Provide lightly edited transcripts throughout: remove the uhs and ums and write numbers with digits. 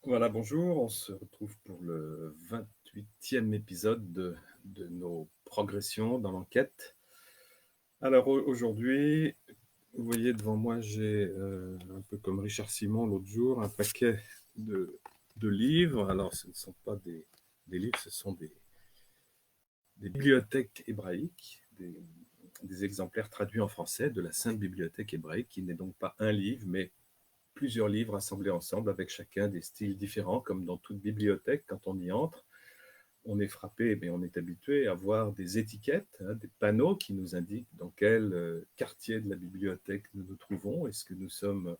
Voilà, bonjour, on se retrouve pour le 28e épisode de nos progressions dans l'enquête. Alors aujourd'hui, vous voyez devant moi, j'ai un peu comme Richard Simon l'autre jour, un paquet de, de livres. Alors ce ne sont pas des livres, ce sont des bibliothèques hébraïques, des exemplaires traduits en français de la Sainte Bibliothèque hébraïque, qui n'est donc pas un livre, mais plusieurs livres assemblés ensemble avec chacun des styles différents, comme dans toute bibliothèque, quand on y entre, on est frappé, mais on est habitué à voir des étiquettes, hein, des panneaux qui nous indiquent dans quel quartier de la bibliothèque nous nous trouvons. Est-ce que nous sommes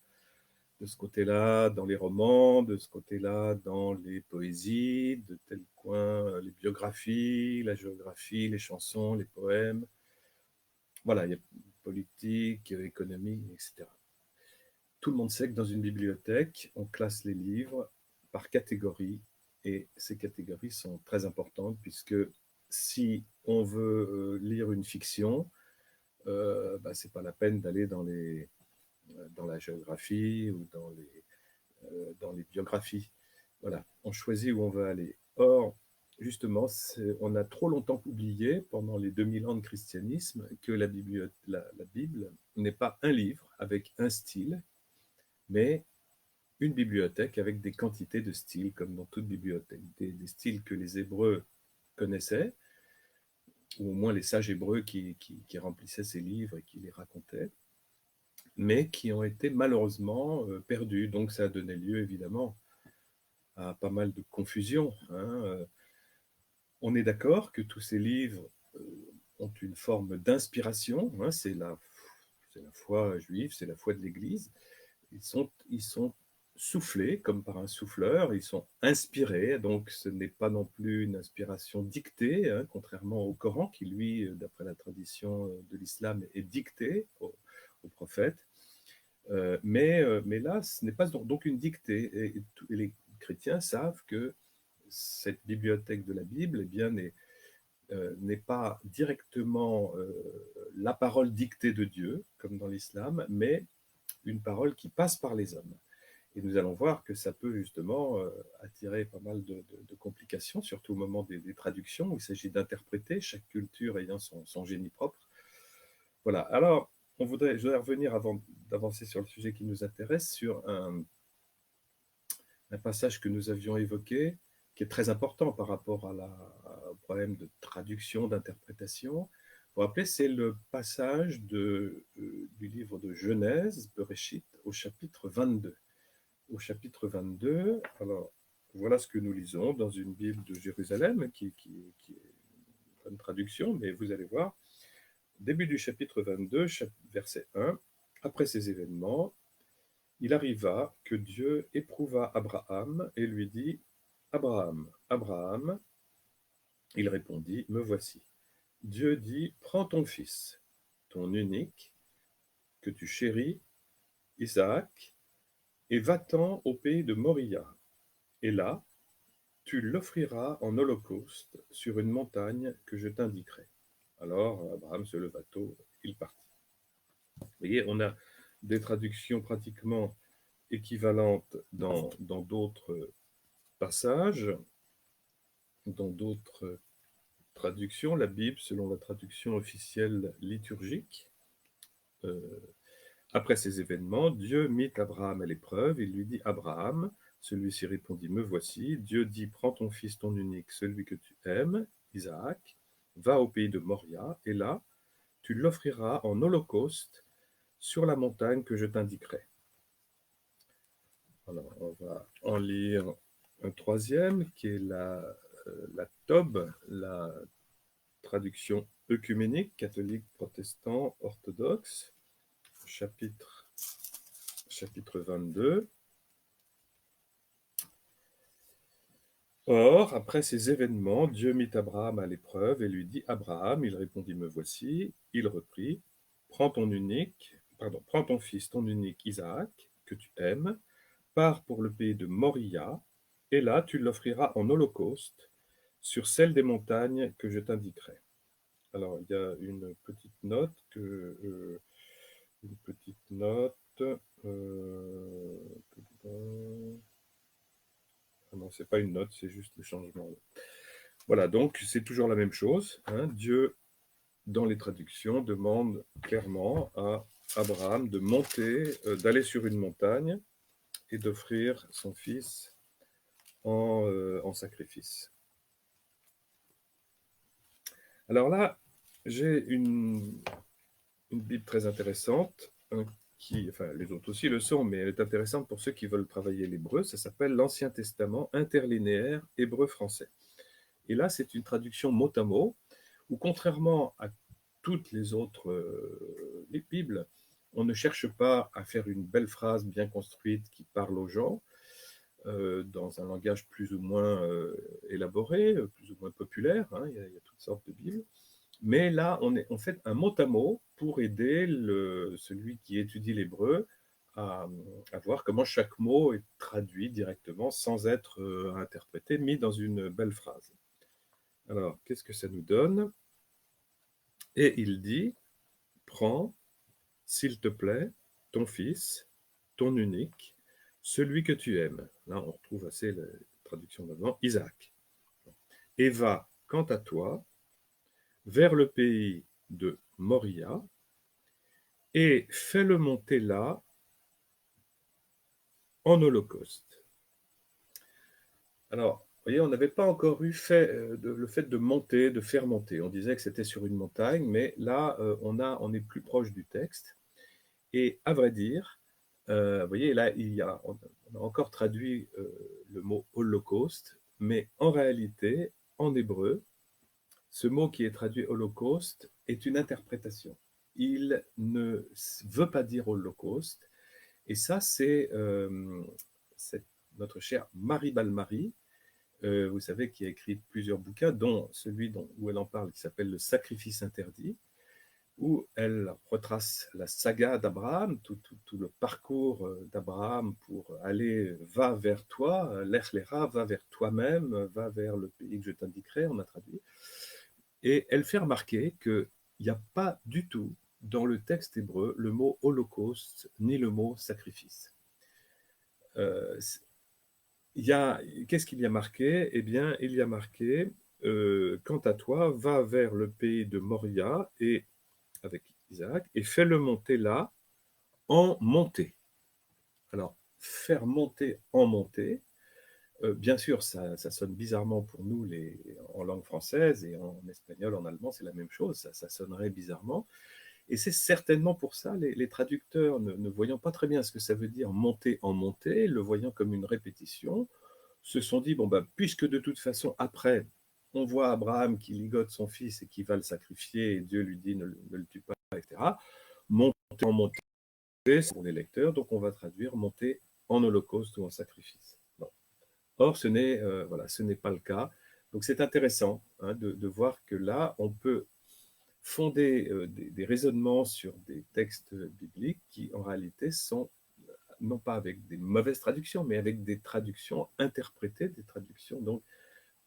de ce côté-là dans les romans, de ce côté-là dans les poésies, de tel coin les biographies, la géographie, les chansons, les poèmes. Voilà, il y a politique, économie, etc. Tout le monde sait que dans une bibliothèque, on classe les livres par catégorie et ces catégories sont très importantes puisque si on veut lire une fiction, ce n'est pas la peine d'aller dans la géographie ou dans les biographies. Voilà, on choisit où on veut aller. Or, justement, on a trop longtemps oublié, pendant les 2000 ans de christianisme, que la Bible n'est pas un livre avec un style, mais une bibliothèque avec des quantités de styles, comme dans toute bibliothèque, des styles que les Hébreux connaissaient, ou au moins les sages Hébreux qui remplissaient ces livres et qui les racontaient, mais qui ont été malheureusement perdus. Donc ça a donné lieu évidemment à pas mal de confusion. On est d'accord que tous ces livres ont une forme d'inspiration, hein, c'est la foi juive, c'est la foi de l'Église. Ils sont soufflés comme par un souffleur, ils sont inspirés, donc ce n'est pas non plus une inspiration dictée, hein, contrairement au Coran qui, lui, d'après la tradition de l'islam, est dicté au prophète. Mais là, ce n'est pas donc une dictée. Et les chrétiens savent que cette bibliothèque de la Bible n'est pas directement la parole dictée de Dieu, comme dans l'islam, mais une parole qui passe par les hommes. Et nous allons voir que ça peut justement attirer pas mal de complications, surtout au moment des traductions, où il s'agit d'interpréter, chaque culture ayant son génie propre. Voilà, alors je voudrais revenir avant d'avancer sur le sujet qui nous intéresse, sur un passage que nous avions évoqué, qui est très important par rapport au problème de traduction, d'interprétation. Vous vous rappelez, c'est le passage du livre de Genèse, Bereshit, au chapitre 22. Au chapitre 22, alors voilà ce que nous lisons dans une Bible de Jérusalem, qui est une bonne traduction, mais vous allez voir, début du chapitre 22, verset 1, après ces événements, il arriva que Dieu éprouva Abraham et lui dit, Abraham, Abraham, il répondit, me voici. Dieu dit, prends ton fils, ton unique, que tu chéris, Isaac, et va-t'en au pays de Moria. Et là, tu l'offriras en holocauste sur une montagne que je t'indiquerai. Alors Abraham se leva tôt, il partit. Vous voyez, on a des traductions pratiquement équivalentes dans d'autres passages, dans d'autres traductions. La Bible, selon la traduction officielle liturgique, euh, après ces événements, Dieu mit Abraham à l'épreuve. Il lui dit, Abraham, celui-ci répondit, me voici. Dieu dit, prends ton fils, ton unique, celui que tu aimes, Isaac, va au pays de Moria, et là, tu l'offriras en holocauste sur la montagne que je t'indiquerai. Alors, on va en lire un troisième, qui est la Tob, la traduction œcuménique, catholique, protestant, orthodoxe, chapitre 22. Or, après ces événements, Dieu mit Abraham à l'épreuve et lui dit, Abraham, il répondit, me voici. Il reprit, prends ton fils, ton unique Isaac, que tu aimes, pars pour le pays de Moria, et là tu l'offriras en holocauste sur celle des montagnes que je t'indiquerai. Alors, il y a une petite note, euh, c'est pas une note, c'est juste le changement. Voilà, donc c'est toujours la même chose. Hein. Dieu, dans les traductions, demande clairement à Abraham de monter, d'aller sur une montagne et d'offrir son fils en sacrifice. Alors là, j'ai une Bible très intéressante, hein, enfin les autres aussi le sont, mais elle est intéressante pour ceux qui veulent travailler l'hébreu. Ça s'appelle l'Ancien Testament interlinéaire hébreu-français. Et là, c'est une traduction mot à mot, où contrairement à toutes les autres les Bibles, on ne cherche pas à faire une belle phrase bien construite qui parle aux gens, dans un langage plus ou moins élaboré, plus ou moins populaire. Hein, il y a toutes sortes de Bibles. Mais là, on fait un mot à mot pour aider celui qui étudie l'hébreu à voir comment chaque mot est traduit directement sans être interprété, mis dans une belle phrase. Alors, qu'est-ce que ça nous donne? Et il dit, prends, s'il te plaît, ton fils, ton unique, celui que tu aimes. Là, on retrouve assez la traduction d'avant, Isaac. Et va, quant à toi, vers le pays de Moria, et fais-le monter là en holocauste. Alors, vous voyez, on n'avait pas encore eu le fait de monter, de faire monter. On disait que c'était sur une montagne, mais là, on est plus proche du texte. Et à vrai dire, vous voyez, là, on a encore traduit le mot holocauste, mais en réalité, en hébreu, ce mot qui est traduit holocauste est une interprétation. Il ne veut pas dire holocauste. Et ça, c'est notre chère Marie Balmary, vous savez, qui a écrit plusieurs bouquins, dont celui où elle en parle, qui s'appelle Le sacrifice interdit, où elle retrace la saga d'Abraham, tout le parcours d'Abraham pour aller, va vers toi, lech lecha, va vers toi-même, va vers le pays que je t'indiquerai, on a traduit. Et elle fait remarquer qu'il n'y a pas du tout dans le texte hébreu le mot holocauste ni le mot sacrifice. Qu'est-ce qu'il y a marqué? Eh bien, il y a marqué quant à toi, va vers le pays de Moria et avec Isaac et fais-le monter là en montée. Alors, faire monter en montée, bien sûr, ça sonne bizarrement pour nous en langue française et en espagnol, en allemand, c'est la même chose, ça sonnerait bizarrement. Et c'est certainement pour ça, les traducteurs, ne voyant pas très bien ce que ça veut dire monter en montée, le voyant comme une répétition, se sont dit, bon, ben, puisque de toute façon, après, on voit Abraham qui ligote son fils et qui va le sacrifier, et Dieu lui dit, ne le tue pas, etc. Monter en montée, c'est pour les lecteurs, donc on va traduire monter en holocauste ou en sacrifice. Bon. Or, ce n'est pas le cas. Donc c'est intéressant, hein, de voir que là, on peut fonder des raisonnements sur des textes bibliques qui, en réalité, sont non pas avec des mauvaises traductions, mais avec des traductions interprétées, des traductions donc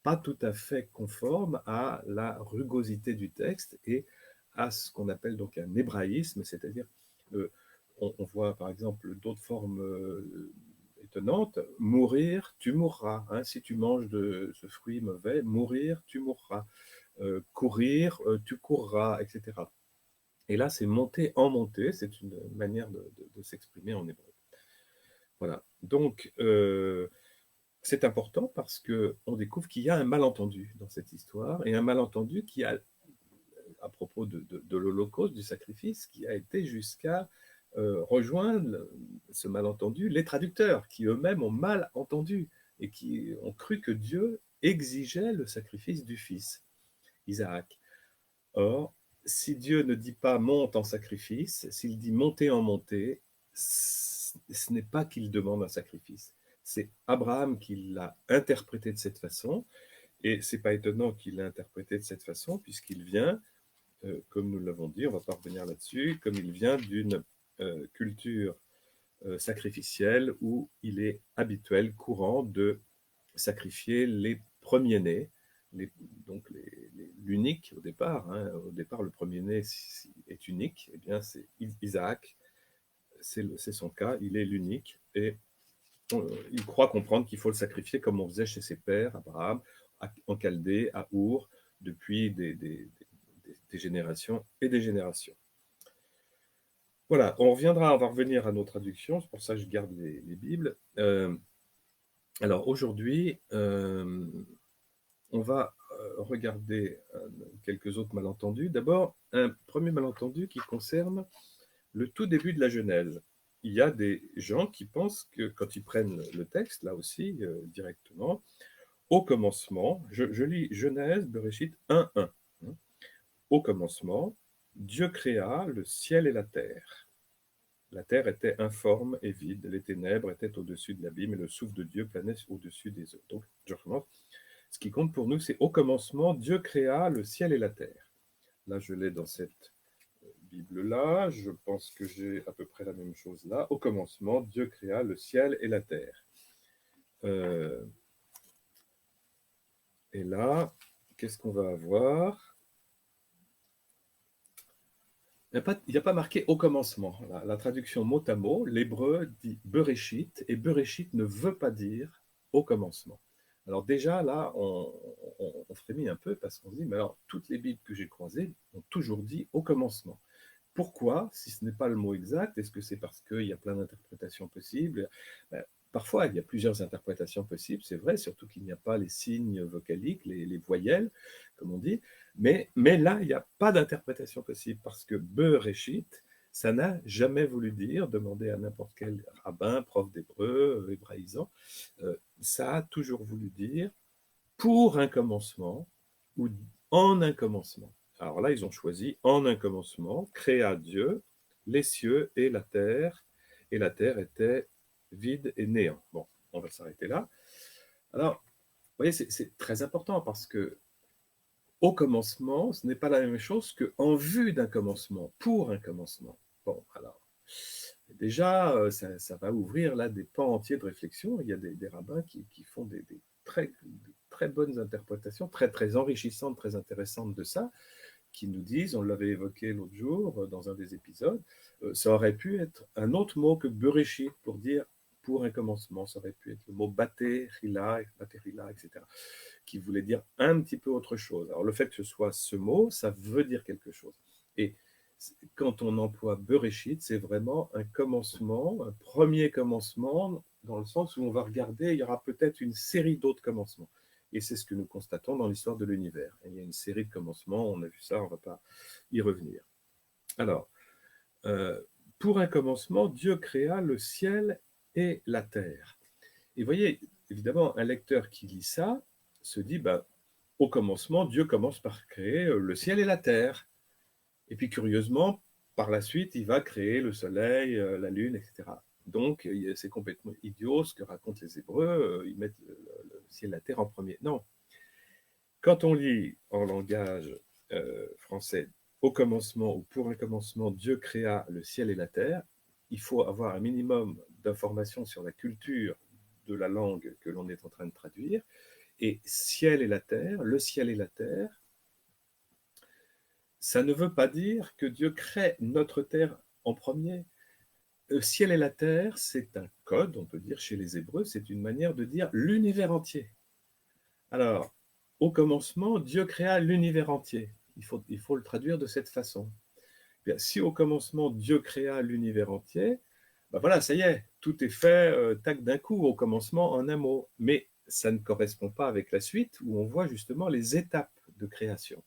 pas tout à fait conformes à la rugosité du texte et à ce qu'on appelle donc un hébraïsme, c'est-à-dire on voit par exemple d'autres formes étonnantes, mourir, tu mourras, hein, si tu manges de ce fruit mauvais, mourir, tu mourras, courir, tu courras, etc. Et là, c'est monter en montée, c'est une manière de s'exprimer en hébreu. Voilà. Donc, c'est important parce qu'on découvre qu'il y a un malentendu dans cette histoire, et un malentendu qui a, à propos de l'Holocauste, du sacrifice, qui a été jusqu'à rejoindre ce malentendu les traducteurs, qui eux-mêmes ont mal entendu et qui ont cru que Dieu exigeait le sacrifice du fils, Isaac. Or, si Dieu ne dit pas monte en sacrifice, s'il dit monter en montée, ce n'est pas qu'il demande un sacrifice. C'est Abraham qui l'a interprété de cette façon, et c'est pas étonnant qu'il l'ait interprété de cette façon, puisqu'il vient, comme nous l'avons dit, on ne va pas revenir là-dessus, comme il vient d'une culture sacrificielle où il est habituel, courant, de sacrifier les premiers-nés, donc l'unique au départ. Hein, au départ, le premier-né est unique, et eh bien c'est Isaac, c'est son cas, il est l'unique, et il croit comprendre qu'il faut le sacrifier comme on faisait chez ses pères, Abraham, en Chaldée, à Our, depuis des générations et des générations. Voilà, on va revenir à nos traductions, c'est pour ça que je garde les Bibles. Alors aujourd'hui, on va regarder quelques autres malentendus. D'abord, un premier malentendu qui concerne le tout début de la Genèse. Il y a des gens qui pensent que quand ils prennent le texte, là aussi, directement, au commencement, je lis Genèse, Bereshit 1:1. Au commencement, Dieu créa le ciel et la terre. La terre était informe et vide, les ténèbres étaient au-dessus de l'abîme et le souffle de Dieu planait au-dessus des eaux. Donc, je recommence. Ce qui compte pour nous, c'est au commencement, Dieu créa le ciel et la terre. Là, je l'ai dans cette Bible-là. Je pense que j'ai à peu près la même chose là. Au commencement, Dieu créa le ciel et la terre. Et là, qu'est-ce qu'on va avoir? Il n'y a pas marqué au commencement. La traduction mot à mot, l'hébreu dit Bereshit, et Bereshit ne veut pas dire au commencement. Alors déjà, là, on frémit un peu parce qu'on se dit, mais alors, toutes les Bibles que j'ai croisées ont toujours dit au commencement. Pourquoi, si ce n'est pas le mot exact? Est-ce que c'est parce qu'il y a plein d'interprétations possibles? Parfois, il y a plusieurs interprétations possibles, c'est vrai, surtout qu'il n'y a pas les signes vocaliques, les voyelles, comme on dit. Mais là, il n'y a pas d'interprétation possible parce que Bereshit, ça n'a jamais voulu dire, demandez à n'importe quel rabbin, prof d'hébreu, hébraïsant, ça a toujours voulu dire pour un commencement ou en un commencement. Alors là, ils ont choisi en un commencement, créa Dieu les cieux et la terre était vide et néant. Bon, on va s'arrêter là. Alors, vous voyez, c'est très important parce que au commencement, ce n'est pas la même chose qu'en vue d'un commencement, pour un commencement. Bon, alors, déjà, ça va ouvrir là des pans entiers de réflexion. Il y a des rabbins qui font des très bonnes interprétations, très enrichissantes, très intéressantes de ça, qui nous disent, on l'avait évoqué l'autre jour dans un des épisodes, ça aurait pu être un autre mot que Bereshit pour dire pour un commencement, ça aurait pu être le mot baterila, etc., qui voulait dire un petit peu autre chose. Alors le fait que ce soit ce mot, ça veut dire quelque chose. Et quand on emploie Bereshit, c'est vraiment un commencement, un premier commencement, dans le sens où on va regarder, il y aura peut-être une série d'autres commencements. Et c'est ce que nous constatons dans l'histoire de l'univers. Il y a une série de commencements, on a vu ça, on ne va pas y revenir. Alors, pour un commencement, Dieu créa le ciel et la terre. Et vous voyez, évidemment, un lecteur qui lit ça se dit, au commencement, Dieu commence par créer le ciel et la terre. Et puis, curieusement, par la suite, il va créer le soleil, la lune, etc. Donc, c'est complètement idiot ce que racontent les Hébreux. Ils mettent le ciel et la terre en premier. Non. Quand on lit en langage français, au commencement ou pour un commencement, Dieu créa le ciel et la terre, il faut avoir un minimum d'informations sur la culture de la langue que l'on est en train de traduire. Et ciel et la terre, le ciel et la terre, ça ne veut pas dire que Dieu crée notre terre en premier. Le ciel et la terre, c'est un code, on peut dire, chez les Hébreux, c'est une manière de dire l'univers entier. Alors, au commencement, Dieu créa l'univers entier. Il faut le traduire de cette façon. Bien, si au commencement, Dieu créa l'univers entier, voilà, ça y est, tout est fait, tac, d'un coup, au commencement, en un mot. Mais ça ne correspond pas avec la suite, où on voit justement les étapes de création.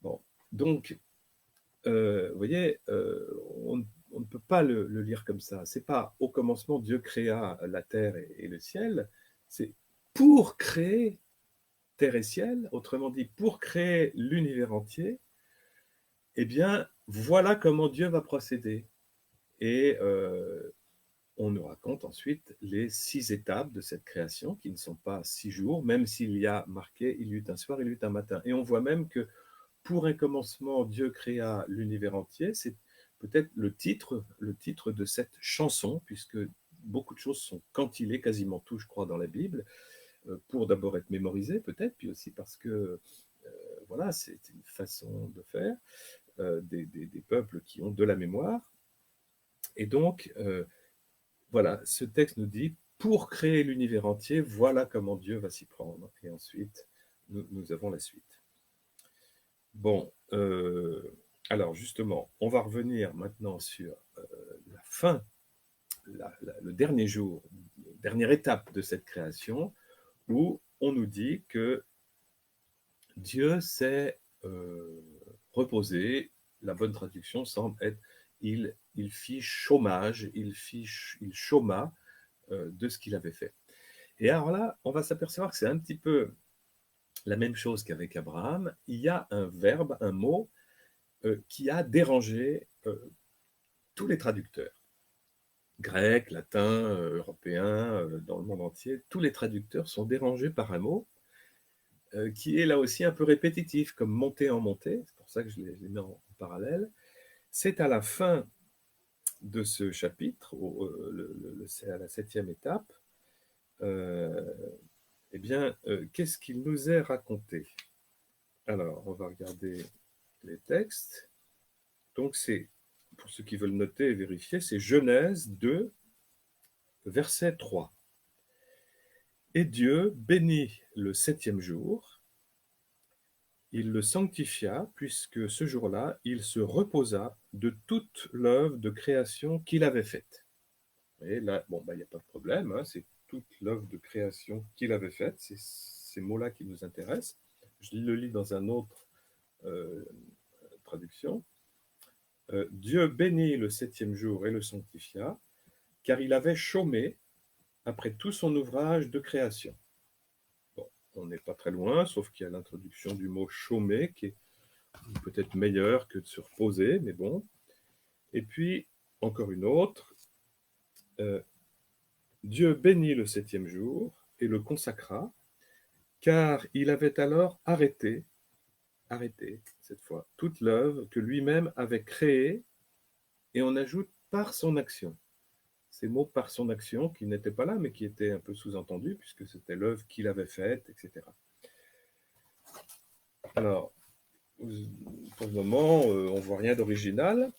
Bon, donc, vous voyez, on ne peut pas le lire comme ça. C'est pas au commencement Dieu créa la terre et le ciel, c'est pour créer terre et ciel, autrement dit pour créer l'univers entier. Eh bien, voilà comment Dieu va procéder. Et on nous raconte ensuite les 6 étapes de cette création, qui ne sont pas 6 jours, même s'il y a marqué il y eut un soir, il y eut un matin. Et on voit même que pour un commencement, Dieu créa l'univers entier. C'est peut-être le titre de cette chanson, puisque beaucoup de choses sont cantillées, quasiment tout, je crois, dans la Bible, pour d'abord être mémorisé, peut-être, puis aussi parce que, voilà, c'est une façon de faire des peuples qui ont de la mémoire. Et donc, voilà, ce texte nous dit, pour créer l'univers entier, voilà comment Dieu va s'y prendre. Et ensuite, nous avons la suite. Bon, alors justement, on va revenir maintenant sur la fin, le dernier jour, la dernière étape de cette création, où on nous dit que Dieu s'est reposé. La bonne traduction semble être il fit chômage, il chôma de ce qu'il avait fait. Et alors là, on va s'apercevoir que c'est un petit peu la même chose qu'avec Abraham. Il y a un verbe, un mot qui a dérangé tous les traducteurs, grecs, latins, européens, dans le monde entier. Tous les traducteurs sont dérangés par un mot qui est là aussi un peu répétitif, comme monter en montée. C'est pour ça que je les mets en parallèle. C'est à la fin de ce chapitre, c'est à la 7e étape, eh bien, qu'est-ce qu'il nous est raconté? Alors, on va regarder les textes. Donc, c'est, pour ceux qui veulent noter et vérifier, c'est Genèse 2, verset 3. Et Dieu bénit le 7e jour, il le sanctifia, puisque ce jour-là, il se reposa de toute l'œuvre de création qu'il avait faite. Et là, bon, il n'y a pas de problème, hein, c'est toute l'œuvre de création qu'il avait faite, c'est ces mots-là qui nous intéressent. Je le lis dans une autre traduction. Dieu bénit le 7e jour et le sanctifia, car il avait chômé après tout son ouvrage de création. Bon, on n'est pas très loin, sauf qu'il y a l'introduction du mot chômer, qui est peut-être meilleure que de se reposer, mais bon. Et puis, encore une autre, Dieu bénit le 7e jour et le consacra, car il avait alors arrêté cette fois, toute l'œuvre que lui-même avait créée, et on ajoute par son action. Ces mots par son action qui n'étaient pas là, mais qui étaient un peu sous-entendus, puisque c'était l'œuvre qu'il avait faite, etc. Alors, pour le moment, on ne voit rien d'original,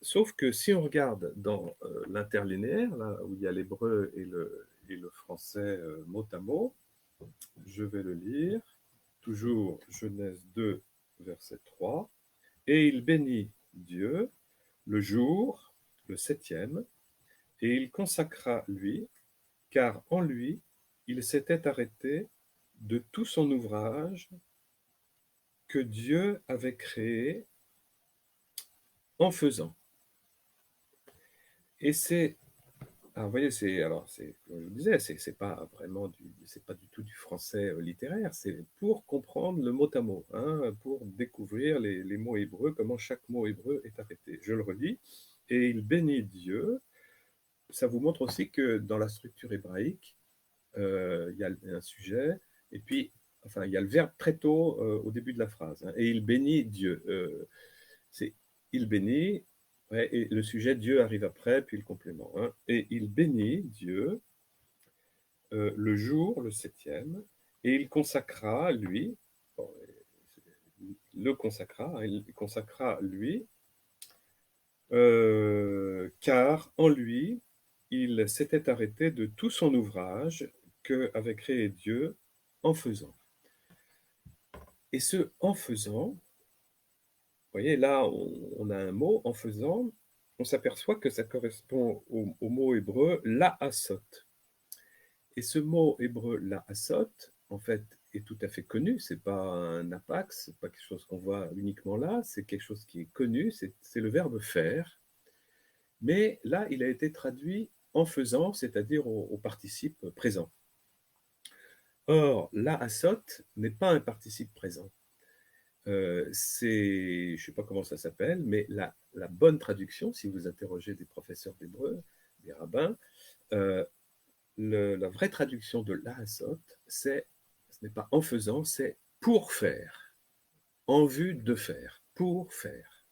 sauf que si on regarde dans l'interlinéaire, là où il y a l'hébreu et le français mot à mot, je vais le lire, toujours Genèse 2, verset 3, « Et il bénit Dieu le jour, le 7e, et il consacra lui, car en lui, il s'était arrêté de tout son ouvrage que Dieu avait créé en faisant. » Et c'est, alors vous voyez, comme je vous disais, c'est pas vraiment c'est pas du tout du français littéraire, c'est pour comprendre le mot à mot, hein, pour découvrir les mots hébreux, comment chaque mot hébreu est arrêté. Je le relis, et il bénit Dieu. Ça vous montre aussi que dans la structure hébraïque, il y a un sujet, et puis, enfin, il y a le verbe très tôt au début de la phrase, hein, et il bénit Dieu. C'est il bénit, ouais, et le sujet Dieu arrive après, puis le complément. Hein, et il bénit Dieu le jour, le 7e, et il consacra lui, bon, il consacra lui, car en lui, il s'était arrêté de tout son ouvrage que avait créé Dieu en faisant. Et ce en faisant, vous voyez, là, on a un mot en faisant, on s'aperçoit que ça correspond au mot hébreu la'asot. Et ce mot hébreu la'asot, en fait, est tout à fait connu. C'est pas un apax, c'est pas quelque chose qu'on voit uniquement là, c'est quelque chose qui est connu, c'est le verbe faire. Mais là, il a été traduit en faisant, c'est-à-dire au participe présent. Or, la'asot n'est pas un participe présent. Je ne sais pas comment ça s'appelle, mais la bonne traduction, si vous interrogez des professeurs d'hébreu, des rabbins, la vraie traduction de la'asot, ce n'est pas en faisant, c'est pour faire, en vue de faire, pour faire.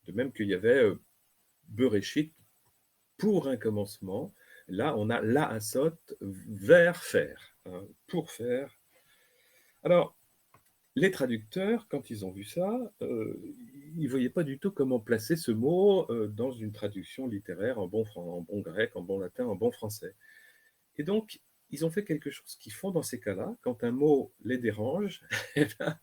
De même qu'il y avait Bereshit, pour un commencement. Là, on a la'asot, vers faire, hein, pour faire. Alors, les traducteurs, quand ils ont vu ça, ils ne voyaient pas du tout comment placer ce mot dans une traduction littéraire en bon grec, en bon latin, en bon français. Et donc, ils ont fait quelque chose qu'ils font dans ces cas-là, quand un mot les dérange, eh ben,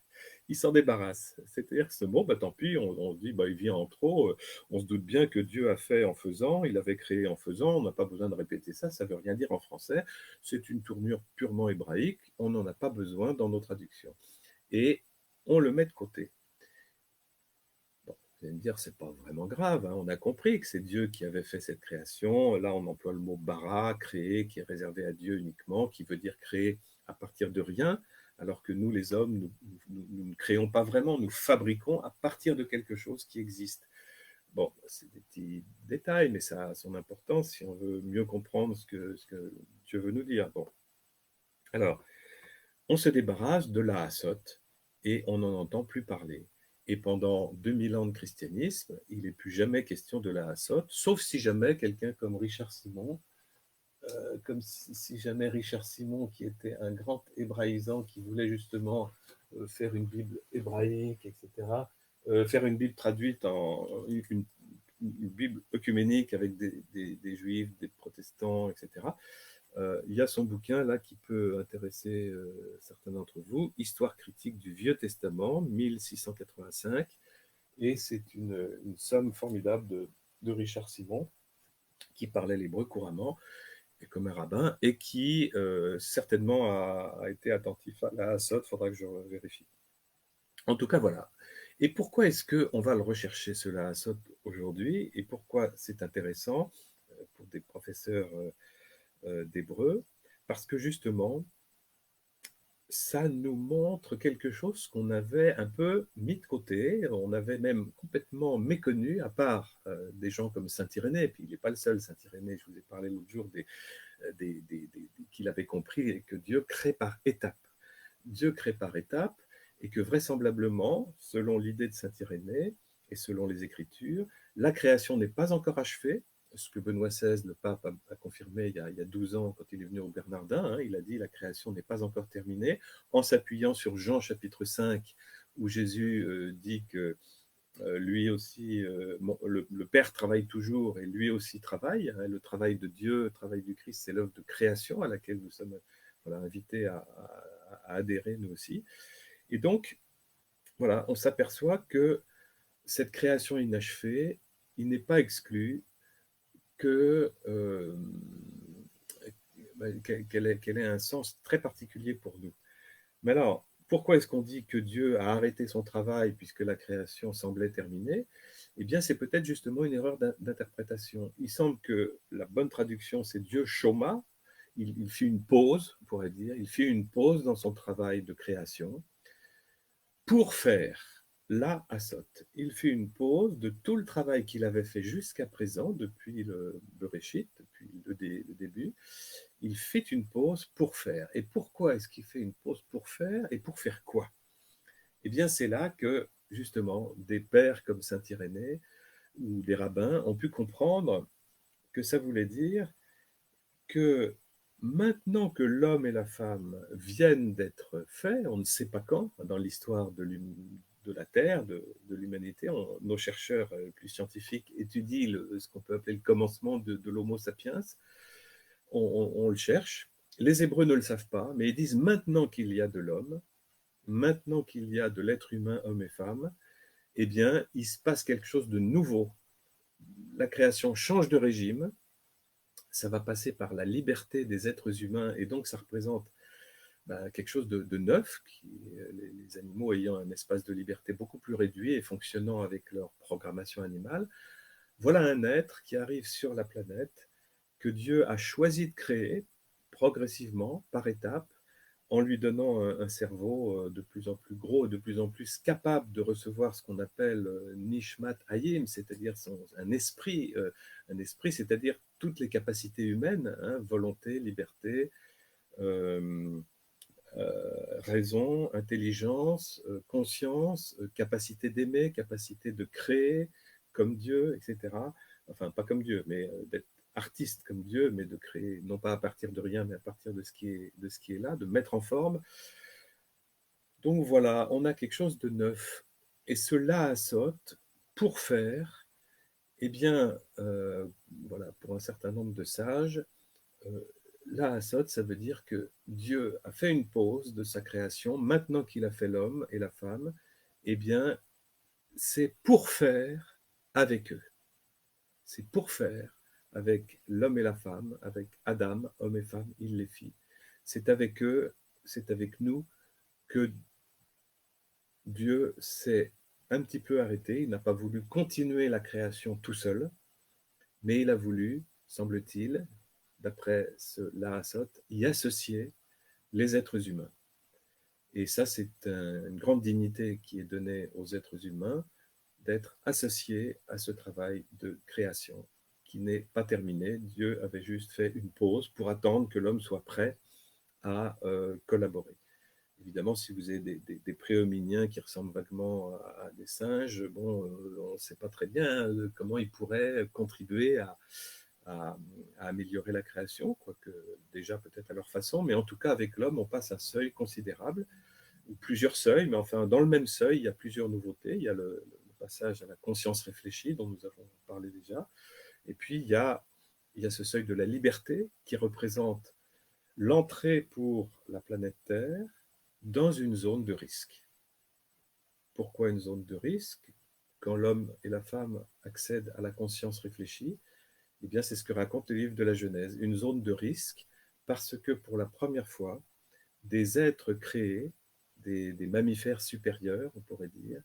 ils s'en débarrassent. C'est-à-dire que ce mot, bah, tant pis, on dit, bah, il vient en trop, on se doute bien que Dieu a fait en faisant, il avait créé en faisant, on n'a pas besoin de répéter ça, ça ne veut rien dire en français, c'est une tournure purement hébraïque, on n'en a pas besoin dans nos traductions. Et on le met de côté. Bon, vous allez me dire, c'est pas vraiment grave, hein. On a compris que c'est Dieu qui avait fait cette création. Là, on emploie le mot bara, créer, qui est réservé à Dieu uniquement, qui veut dire créer à partir de rien, alors que nous, les hommes, nous ne créons pas vraiment, nous fabriquons à partir de quelque chose qui existe. Bon, c'est des petits détails, mais ça a son importance si on veut mieux comprendre ce que Dieu veut nous dire. Bon, alors, on se débarrasse de la hasote et on n'en entend plus parler. Et pendant 2000 ans de christianisme, il n'est plus jamais question de la hasote, sauf si jamais quelqu'un comme Richard Simon, comme si jamais Richard Simon, qui était un grand hébraïsant, qui voulait justement faire une Bible hébraïque, etc., faire une Bible traduite en une Bible œcuménique avec des juifs, des protestants, etc., il y a son bouquin là qui peut intéresser certains d'entre vous, Histoire critique du Vieux Testament, 1685, et c'est une somme formidable de Richard Simon, qui parlait l'hébreu couramment, et comme un rabbin, et qui certainement a été attentif à la Hassot, il faudra que je vérifie. En tout cas, voilà. Et pourquoi est-ce qu'on va le rechercher, ce Hassot, aujourd'hui, et pourquoi c'est intéressant pour des professeurs d'hébreu? Parce que justement, ça nous montre quelque chose qu'on avait un peu mis de côté, on avait même complètement méconnu, à part des gens comme Saint-Irénée, et puis il n'est pas le seul, Saint-Irénée, je vous ai parlé l'autre jour qu'il avait compris que Dieu crée par étapes. Dieu crée par étapes, et que vraisemblablement, selon l'idée de Saint-Irénée, et selon les Écritures, la création n'est pas encore achevée, ce que Benoît XVI, le pape, a confirmé il y a 12 ans quand il est venu au Bernardin. Hein, il a dit la création n'est pas encore terminée, en s'appuyant sur Jean chapitre 5, où Jésus dit que lui aussi, le Père travaille toujours et lui aussi travaille. Hein, le travail de Dieu, le travail du Christ, c'est l'œuvre de création à laquelle nous sommes voilà, invités à adhérer nous aussi. Et donc, voilà, on s'aperçoit que cette création inachevée, il n'est pas exclu que, qu'elle ait un sens très particulier pour nous. Mais alors, pourquoi est-ce qu'on dit que Dieu a arrêté son travail puisque la création semblait terminée? Eh bien, c'est peut-être justement une erreur d'interprétation. Il semble que la bonne traduction, c'est Dieu chôma, il fit une pause, on pourrait dire, il fit une pause dans son travail de création pour faire la Hassot. Il fit une pause de tout le travail qu'il avait fait jusqu'à présent, depuis le Bereshit, depuis le début. Il fit une pause pour faire. Et pourquoi est-ce qu'il fait une pause pour faire? Et pour faire quoi? Eh bien, c'est là que, justement, des pères comme Saint-Irénée ou des rabbins ont pu comprendre que ça voulait dire que maintenant que l'homme et la femme viennent d'être faits, on ne sait pas quand, dans l'histoire de la Terre, de l'humanité, nos chercheurs plus scientifiques étudient ce qu'on peut appeler le commencement de l'Homo sapiens, on le cherche. Les Hébreux ne le savent pas, mais ils disent maintenant qu'il y a de l'homme, maintenant qu'il y a de l'être humain, homme et femme, eh bien, il se passe quelque chose de nouveau. La création change de régime, ça va passer par la liberté des êtres humains, et donc ça représente quelque chose de neuf, les animaux ayant un espace de liberté beaucoup plus réduit et fonctionnant avec leur programmation animale. Voilà un être qui arrive sur la planète, que Dieu a choisi de créer progressivement, par étapes, en lui donnant un cerveau de plus en plus gros, de plus en plus capable de recevoir ce qu'on appelle Nishmat Hayim, c'est-à-dire un esprit, c'est-à-dire toutes les capacités humaines, hein, volonté, liberté, euh, raison, intelligence, conscience, capacité d'aimer, capacité de créer comme Dieu, etc. Enfin, pas comme Dieu, mais d'être artiste comme Dieu, mais de créer, non pas à partir de rien, mais à partir de ce qui est là, de mettre en forme. Donc voilà, on a quelque chose de neuf. Et ce Lahasot, pour faire, eh bien, voilà, pour un certain nombre de sages, Lahasot, ça veut dire que Dieu a fait une pause de sa création. Maintenant qu'il a fait l'homme et la femme, eh bien, c'est pour faire avec eux. C'est pour faire avec l'homme et la femme, avec Adam, homme et femme, il les fit. C'est avec eux, c'est avec nous que Dieu s'est un petit peu arrêté. Il n'a pas voulu continuer la création tout seul, mais il a voulu, semble-t-il, d'après ce Lahasot, y associer les êtres humains. Et ça, c'est une grande dignité qui est donnée aux êtres humains, d'être associés à ce travail de création qui n'est pas terminé. Dieu avait juste fait une pause pour attendre que l'homme soit prêt à collaborer. Évidemment, si vous avez des préhominiens qui ressemblent vaguement à des singes, bon, on ne sait pas très bien comment ils pourraient contribuer à améliorer la création, quoique déjà peut-être à leur façon, mais en tout cas avec l'homme, on passe un seuil considérable, ou plusieurs seuils, mais enfin dans le même seuil, il y a plusieurs nouveautés. Il y a le passage à la conscience réfléchie dont nous avons parlé déjà, et puis il y a ce seuil de la liberté qui représente l'entrée pour la planète Terre dans une zone de risque. Pourquoi une zone de risque? Quand l'homme et la femme accèdent à la conscience réfléchie, eh bien, c'est ce que raconte le livre de la Genèse, une zone de risque, parce que pour la première fois, des êtres créés, des mammifères supérieurs, on pourrait dire,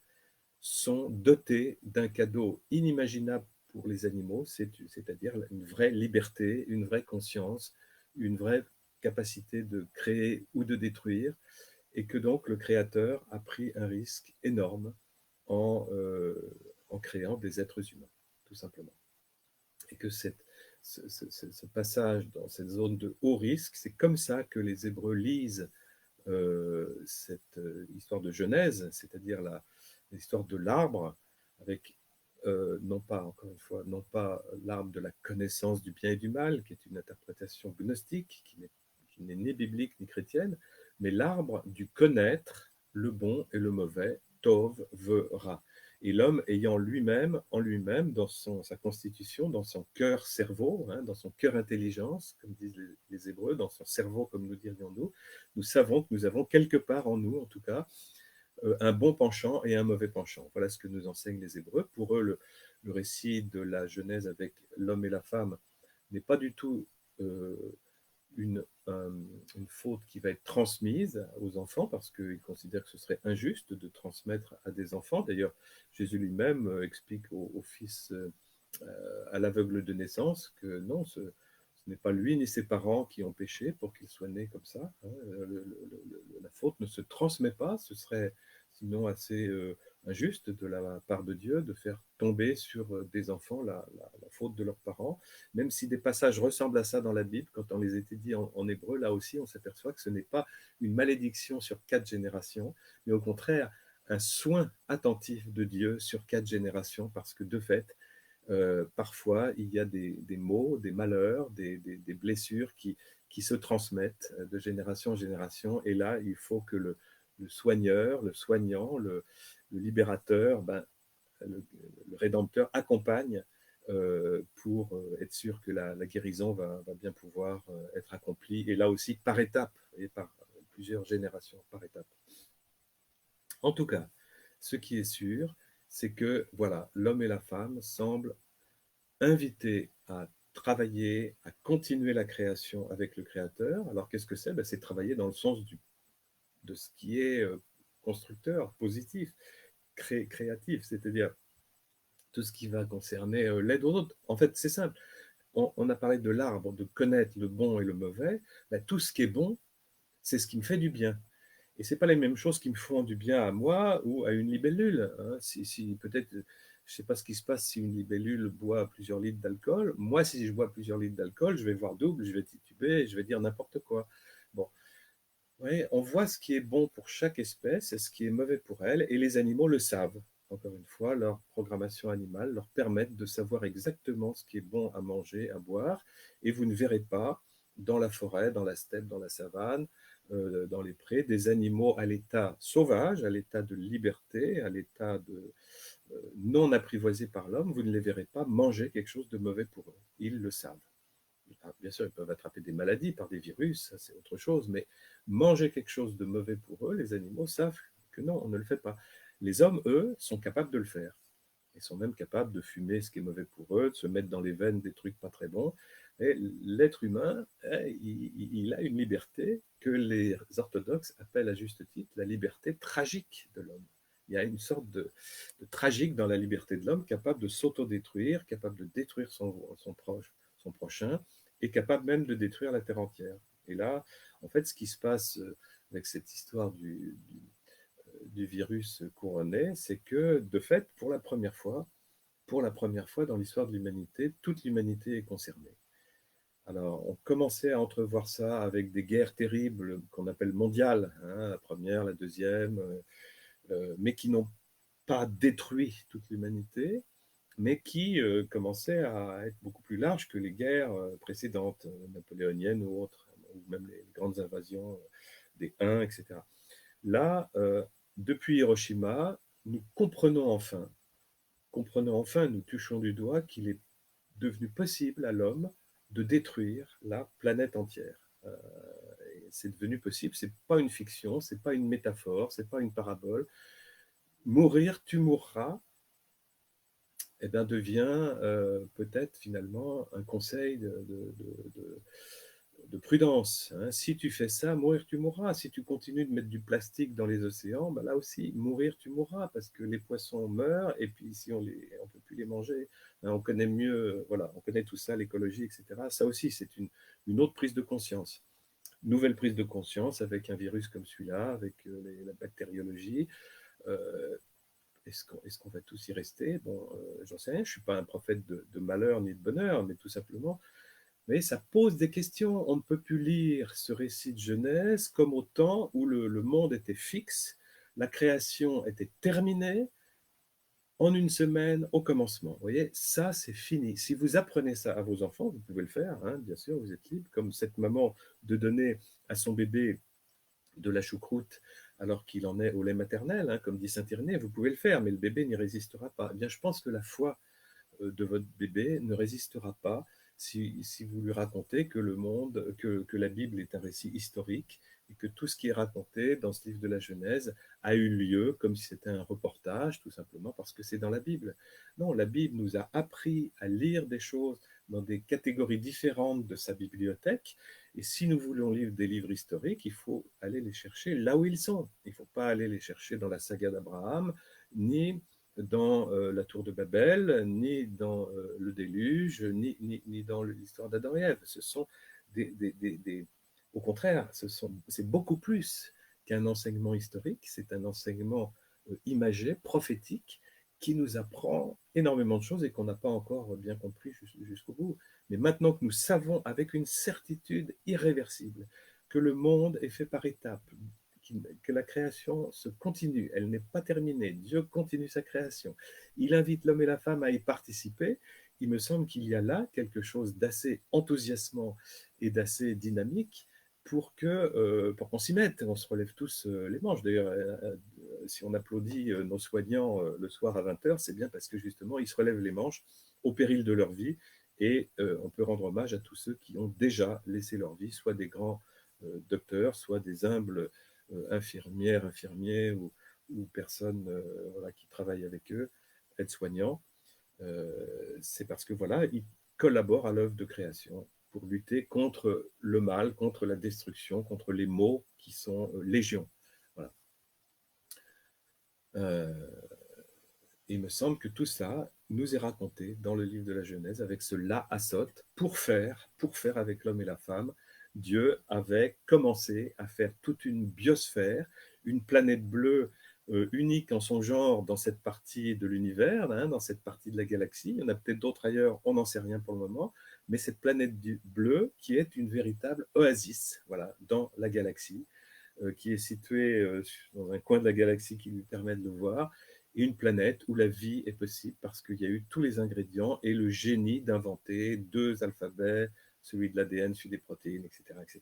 sont dotés d'un cadeau inimaginable pour les animaux, c'est-à-dire une vraie liberté, une vraie conscience, une vraie capacité de créer ou de détruire, et que donc le créateur a pris un risque énorme en créant des êtres humains, tout simplement. Et que ce passage dans cette zone de haut risque, c'est comme ça que les Hébreux lisent cette histoire de Genèse, c'est-à-dire l'histoire de l'arbre, avec non pas, encore une fois, non pas l'arbre de la connaissance du bien et du mal, qui est une interprétation gnostique, qui n'est ni biblique ni chrétienne, mais l'arbre du connaître le bon et le mauvais, Tov, Ve, Ra. Et l'homme ayant lui-même, en lui-même, dans sa constitution, dans son cœur-cerveau, hein, dans son cœur-intelligence, comme disent les Hébreux, dans son cerveau, comme nous dirions nous, nous savons que nous avons quelque part en nous, en tout cas, un bon penchant et un mauvais penchant. Voilà ce que nous enseignent les Hébreux. Pour eux, le récit de la Genèse avec l'homme et la femme n'est pas du tout euh, une faute qui va être transmise aux enfants, parce qu'ils considèrent que ce serait injuste de transmettre à des enfants. D'ailleurs, Jésus lui-même explique au fils à l'aveugle de naissance que non, ce n'est pas lui ni ses parents qui ont péché pour qu'il soit né comme ça. Hein. La faute ne se transmet pas, ce serait sinon assez injuste de la part de Dieu de faire tomber sur des enfants la faute de leurs parents, même si des passages ressemblent à ça dans la Bible, quand on les étudie en hébreu, là aussi on s'aperçoit que ce n'est pas une malédiction sur 4 générations, mais au contraire un soin attentif de Dieu sur 4 générations, parce que de fait, parfois il y a des maux, des malheurs, des blessures qui se transmettent de génération en génération, et là il faut que le soigneur, le soignant, le libérateur, le rédempteur accompagne pour être sûr que la guérison va bien pouvoir être accomplie, et là aussi par étapes, et par plusieurs générations par étapes. En tout cas, ce qui est sûr, c'est que voilà, l'homme et la femme semblent invités à travailler, à continuer la création avec le créateur. Alors qu'est-ce que c'est? C'est travailler dans le sens de ce qui est constructeur, positif, créatif, c'est-à-dire tout ce qui va concerner l'aide aux autres. En fait, c'est simple. On a parlé de l'arbre, de connaître le bon et le mauvais. Tout ce qui est bon, c'est ce qui me fait du bien. Et ce n'est pas les mêmes choses qui me font du bien à moi ou à une libellule. Hein. Si peut-être, je ne sais pas ce qui se passe si une libellule boit plusieurs litres d'alcool. Moi, si je bois plusieurs litres d'alcool, je vais voir double, je vais tituber, je vais dire n'importe quoi. Bon, ouais, on voit ce qui est bon pour chaque espèce et ce qui est mauvais pour elle, et les animaux le savent. Encore une fois, leur programmation animale leur permet de savoir exactement ce qui est bon à manger, à boire, et vous ne verrez pas dans la forêt, dans la steppe, dans la savane, dans les prés, des animaux à l'état sauvage, à l'état de liberté, à l'état de non apprivoisés par l'homme, vous ne les verrez pas manger quelque chose de mauvais pour eux. Ils le savent. Ah, bien sûr, ils peuvent attraper des maladies par des virus, ça c'est autre chose, mais manger quelque chose de mauvais pour eux, les animaux savent que non, on ne le fait pas. Les hommes, eux, sont capables de le faire. Ils sont même capables de fumer ce qui est mauvais pour eux, de se mettre dans les veines des trucs pas très bons. Et l'être humain, il a une liberté que les orthodoxes appellent à juste titre la liberté tragique de l'homme. Il y a une sorte de tragique dans la liberté de l'homme, capable de s'autodétruire, capable de détruire son proche, son prochain, et capable même de détruire la terre entière. Et là, en fait, ce qui se passe avec cette histoire du virus couronné, c'est que, de fait, pour la première fois dans l'histoire de l'humanité, toute l'humanité est concernée. Alors, on commençait à entrevoir ça avec des guerres terribles qu'on appelle mondiales, hein, la première, la deuxième, mais qui n'ont pas détruit toute l'humanité, mais qui commençaient à être beaucoup plus larges que les guerres précédentes, napoléoniennes ou autres, ou même les grandes invasions des Huns, etc. Là, depuis Hiroshima, nous comprenons enfin, nous touchons du doigt qu'il est devenu possible à l'homme de détruire la planète entière. C'est devenu possible, c'est pas une fiction, c'est pas une métaphore, c'est pas une parabole. Mourir, tu mourras, eh bien, devient peut-être finalement un conseil de prudence. Hein. Si tu fais ça, mourir, tu mourras. Si tu continues de mettre du plastique dans les océans, ben là aussi, mourir, tu mourras, parce que les poissons meurent, et puis si on ne peut plus les manger, ben on connaît mieux, voilà, on connaît tout ça, l'écologie, etc. Ça aussi, c'est une autre prise de conscience. Nouvelle prise de conscience avec un virus comme celui-là, avec la bactériologie. Euh, est-ce qu'on va tous y rester? Bon, j'en sais rien, je ne suis pas un prophète de malheur ni de bonheur, mais tout simplement, mais ça pose des questions. On ne peut plus lire ce récit de Genèse comme au temps où le monde était fixe, la création était terminée en une semaine au commencement. Vous voyez, ça c'est fini. Si vous apprenez ça à vos enfants, vous pouvez le faire, hein, bien sûr, vous êtes libre, comme cette maman de donner à son bébé de la choucroute alors qu'il en est au lait maternel, hein, comme dit Saint Irénée, vous pouvez le faire, mais le bébé n'y résistera pas. Eh bien, je pense que la foi de votre bébé ne résistera pas si vous lui racontez que le monde, que la Bible est un récit historique et que tout ce qui est raconté dans ce livre de la Genèse a eu lieu comme si c'était un reportage, tout simplement parce que c'est dans la Bible. Non, la Bible nous a appris à lire des choses dans des catégories différentes de sa bibliothèque. Et si nous voulons lire des livres historiques, il faut aller les chercher là où ils sont. Il ne faut pas aller les chercher dans la saga d'Abraham, ni dans la tour de Babel, ni dans le déluge, ni dans l'histoire d'Adam et Ève. Ce sont au contraire, c'est beaucoup plus qu'un enseignement historique, c'est un enseignement imagé, prophétique, qui nous apprend énormément de choses et qu'on n'a pas encore bien compris jusqu'au bout. Mais maintenant que nous savons avec une certitude irréversible que le monde est fait par étapes, que la création se continue, elle n'est pas terminée, Dieu continue sa création, il invite l'homme et la femme à y participer, il me semble qu'il y a là quelque chose d'assez enthousiasmant et d'assez dynamique pour qu'on s'y mette, on se relève tous les manches. D'ailleurs, si on applaudit nos soignants le soir à 20h, c'est bien parce que justement, ils se relèvent les manches au péril de leur vie, et on peut rendre hommage à tous ceux qui ont déjà laissé leur vie, soit des grands docteurs, soit des humbles infirmières, infirmiers ou personnes voilà, qui travaillent avec eux, aides-soignants. C'est parce que voilà, ils collaborent à l'œuvre de création pour lutter contre le mal, contre la destruction, contre les maux qui sont légion. Voilà. Il me semble que tout ça nous est raconté dans le livre de la Genèse avec ce la asot pour faire avec l'homme et la femme. Dieu avait commencé à faire toute une biosphère, une planète bleue unique en son genre dans cette partie de l'univers, hein, dans cette partie de la galaxie. Il y en a peut-être d'autres ailleurs, on n'en sait rien pour le moment, mais cette planète bleue qui est une véritable oasis, voilà, dans la galaxie, qui est située dans un coin de la galaxie qui lui permet de le voir, et une planète où la vie est possible parce qu'il y a eu tous les ingrédients et le génie d'inventer deux alphabets, celui de l'ADN, celui des protéines, etc., etc.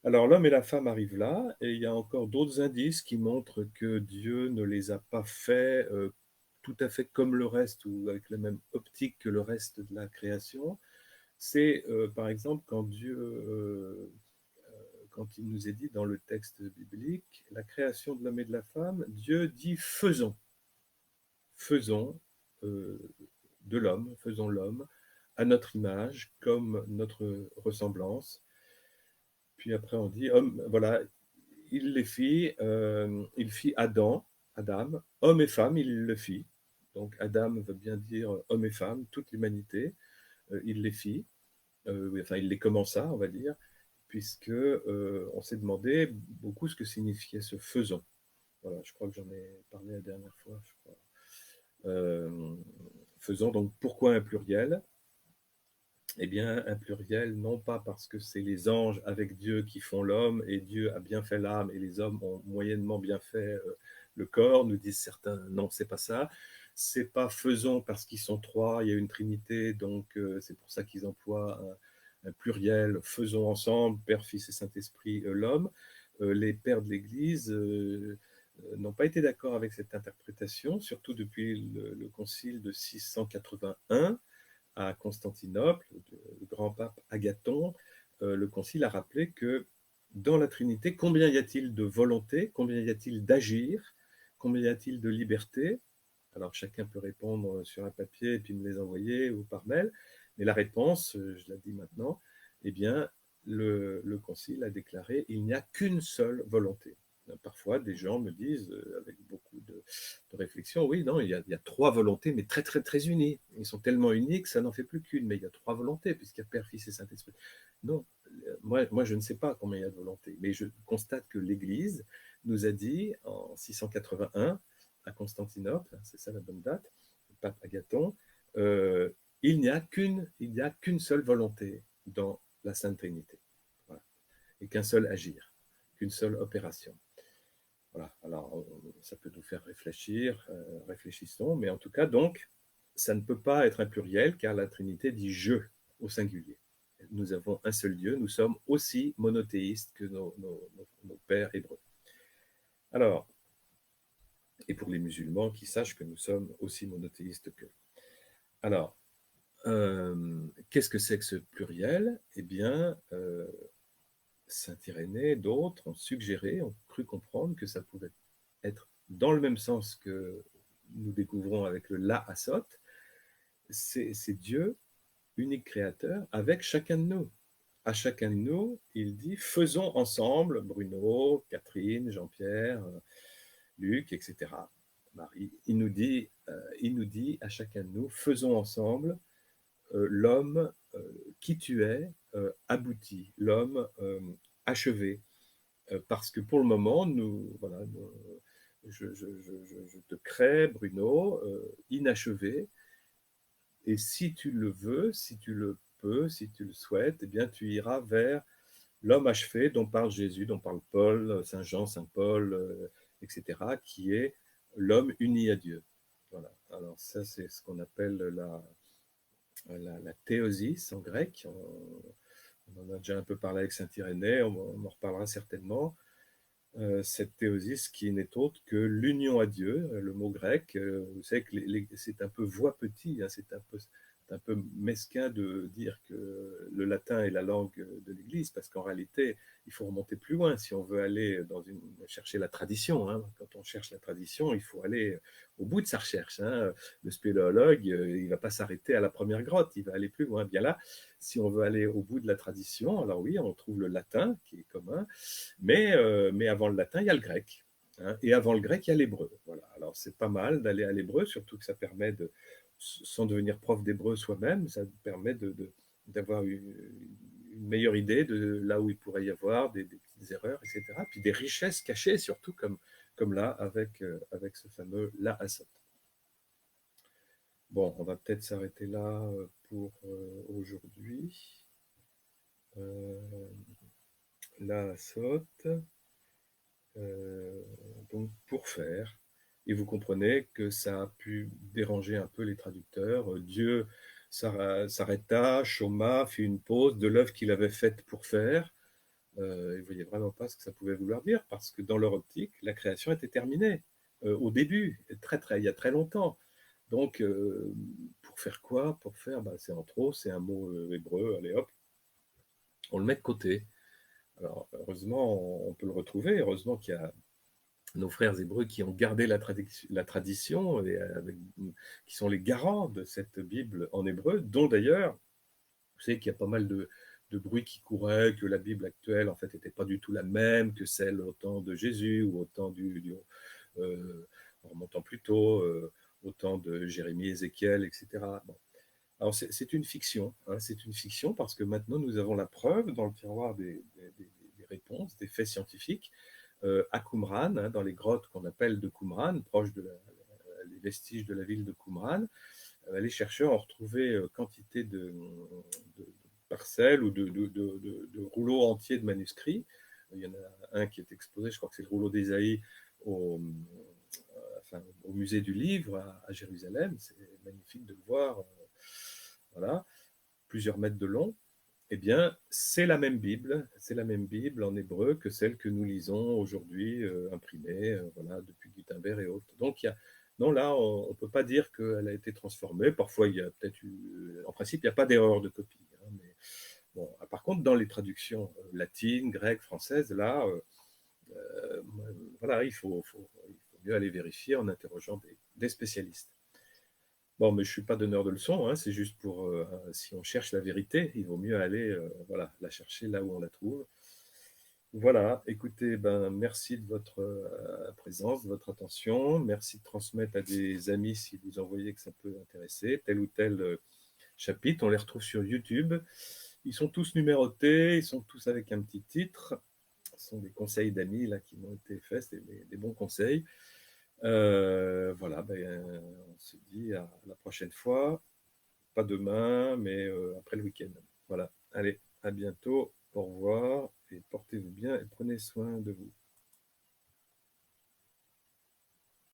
Alors l'homme et la femme arrivent là et il y a encore d'autres indices qui montrent que Dieu ne les a pas faits, tout à fait comme le reste ou avec la même optique que le reste de la création. C'est, par exemple, quand il nous est dit dans le texte biblique, la création de l'homme et de la femme, Dieu dit: «Faisons, faisons, heu, de l'homme, faisons l'homme à notre image, comme notre ressemblance». Puis après on dit: «Homme», voilà, il fit Adam, homme et femme, il le fit. Donc Adam veut bien dire homme et femme, toute l'humanité, il les fit, oui, enfin il les commença, on va dire, puisque on s'est demandé beaucoup ce que signifiait ce faisons. Voilà, je crois que j'en ai parlé la dernière fois, je crois. Euh, Faisons, donc pourquoi un pluriel? Eh bien, un pluriel, non pas parce que c'est les anges avec Dieu qui font l'homme, et Dieu a bien fait l'âme, et les hommes ont moyennement bien fait le corps, nous disent certains. Non, c'est pas ça. C'est pas faisons parce qu'ils sont trois, il y a une trinité, donc c'est pour ça qu'ils emploient un pluriel, faisons ensemble, Père, Fils et Saint-Esprit, l'homme. Les pères de l'Église n'ont pas été d'accord avec cette interprétation, surtout depuis le concile de 681 à Constantinople, le grand pape Agathon. Le concile a rappelé que dans la Trinité, combien y a-t-il de volonté, combien y a-t-il d'agir, combien y a-t-il de liberté? Alors chacun peut répondre sur un papier et puis me les envoyer ou par mail, mais la réponse, je la dis maintenant, eh bien, le concile a déclaré il n'y a qu'une seule volonté. Parfois, des gens me disent, avec beaucoup de réflexion, oui, non, il y a trois volontés, mais très, très, très unies. Ils sont tellement unis que ça n'en fait plus qu'une, mais il y a trois volontés, puisqu'il y a Père, Fils et Saint-Esprit. Non, moi, je ne sais pas combien il y a de volontés, mais je constate que l'Église nous a dit, en 681, à Constantinople, c'est ça la bonne date, le pape Agathon, euh, il n'y a qu'une seule volonté dans la Sainte Trinité. Voilà. Et qu'un seul agir, qu'une seule opération. Voilà. Alors, ça peut nous faire réfléchir, réfléchissons, mais en tout cas, donc, ça ne peut pas être un pluriel, car la Trinité dit je au singulier. Nous avons un seul Dieu, nous sommes aussi monothéistes que nos pères hébreux. Alors, et pour les musulmans qui sachent que nous sommes aussi monothéistes qu'eux. Alors, qu'est-ce que c'est que ce pluriel? Eh bien, Saint Irénée, d'autres ont suggéré, ont cru comprendre que ça pouvait être dans le même sens que nous découvrons avec le La Asot, c'est Dieu, unique créateur, avec chacun de nous. À chacun de nous, il dit faisons ensemble, Bruno, Catherine, Jean-Pierre, Luc, etc. Marie. Il nous dit à chacun de nous faisons ensemble l'homme qui tu es abouti, l'homme achevé. Parce que pour le moment, voilà, je te crée, Bruno, inachevé. Et si tu le veux, si tu le peux, si tu le souhaites, eh bien, tu iras vers l'homme achevé dont parle Jésus, dont parle Paul, Saint Jean, Saint Paul, etc., qui est l'homme uni à Dieu. Voilà. Alors ça, c'est ce qu'on appelle la théosis en grec. On en a déjà un peu parlé avec Saint Irénée, on en reparlera certainement. Cette théosis qui n'est autre que l'union à Dieu, le mot grec, vous savez que c'est un peu voix petit, hein, c'est un peu mesquin de dire que le latin est la langue de l'Église, parce qu'en réalité, il faut remonter plus loin si on veut aller chercher la tradition. Hein. Quand on cherche la tradition, il faut aller au bout de sa recherche. Hein. Le spéléologue, il ne va pas s'arrêter à la première grotte, il va aller plus loin. Bien là, si on veut aller au bout de la tradition, alors oui, on trouve le latin qui est commun, mais avant le latin, il y a le grec. Hein, et avant le grec, il y a l'hébreu. Voilà. Alors c'est pas mal d'aller à l'hébreu, surtout que ça permet sans devenir prof d'hébreu soi-même, ça permet d'avoir une meilleure idée de là où il pourrait y avoir des petites erreurs, etc. Puis des richesses cachées, surtout comme là, avec ce fameux La Asot. Bon, on va peut-être s'arrêter là pour aujourd'hui. La Asot. Euh, donc pour faire. Et vous comprenez que ça a pu déranger un peu les traducteurs. Dieu s'arrêta, chôma, fit une pause de l'œuvre qu'il avait faite pour faire. Ils ne voyaient vraiment pas ce que ça pouvait vouloir dire, parce que dans leur optique, la création était terminée, au début, il y a très longtemps. Donc, pour faire quoi? Pour faire, c'est en trop, c'est un mot hébreu, allez hop, on le met de côté. Alors, heureusement, on peut le retrouver. Heureusement qu'il y a nos frères hébreux qui ont gardé la tradition et qui sont les garants de cette Bible en hébreu, dont d'ailleurs, vous savez qu'il y a pas mal de bruit qui courait, que la Bible actuelle, en fait, n'était pas du tout la même que celle au temps de Jésus ou au temps en remontant plus tôt, au temps de Jérémie, Ézéchiel, etc. Bon. Alors, c'est une fiction, hein, c'est une fiction parce que maintenant, nous avons la preuve dans le tiroir des réponses, des faits scientifiques, à Qumran, hein, dans les grottes qu'on appelle de Qumran, proches les vestiges de la ville de Qumran. Les chercheurs ont retrouvé quantité de parcelles ou de rouleaux entiers de manuscrits. Il y en a un qui est exposé, je crois que c'est le rouleau d'Ésaïe au musée du livre à Jérusalem. C'est magnifique de le voir, voilà, plusieurs mètres de long. Eh bien, c'est la même Bible en hébreu que celle que nous lisons aujourd'hui, imprimée, voilà, depuis Gutenberg et autres. Donc, non, là, on ne peut pas dire qu'elle a été transformée. Parfois, il y a peut-être en principe, il n'y a pas d'erreur de copie, hein, mais bon, par contre, dans les traductions latines, grecques, françaises, là, voilà, il faut mieux aller vérifier en interrogeant des spécialistes. Bon, mais je ne suis pas donneur de leçons, hein, c'est juste pour, si on cherche la vérité, il vaut mieux aller voilà, la chercher là où on la trouve. Voilà, écoutez, merci de votre présence, de votre attention. Merci de transmettre à des amis si vous en voyez que ça peut intéresser, tel ou tel chapitre. On les retrouve sur YouTube. Ils sont tous numérotés, ils sont tous avec un petit titre. Ce sont des conseils d'amis là qui m'ont été faits, c'est des bons conseils. Voilà, on se dit à la prochaine fois. Pas demain, mais après le week-end. Voilà. Allez, à bientôt. Au revoir et portez-vous bien et prenez soin de vous.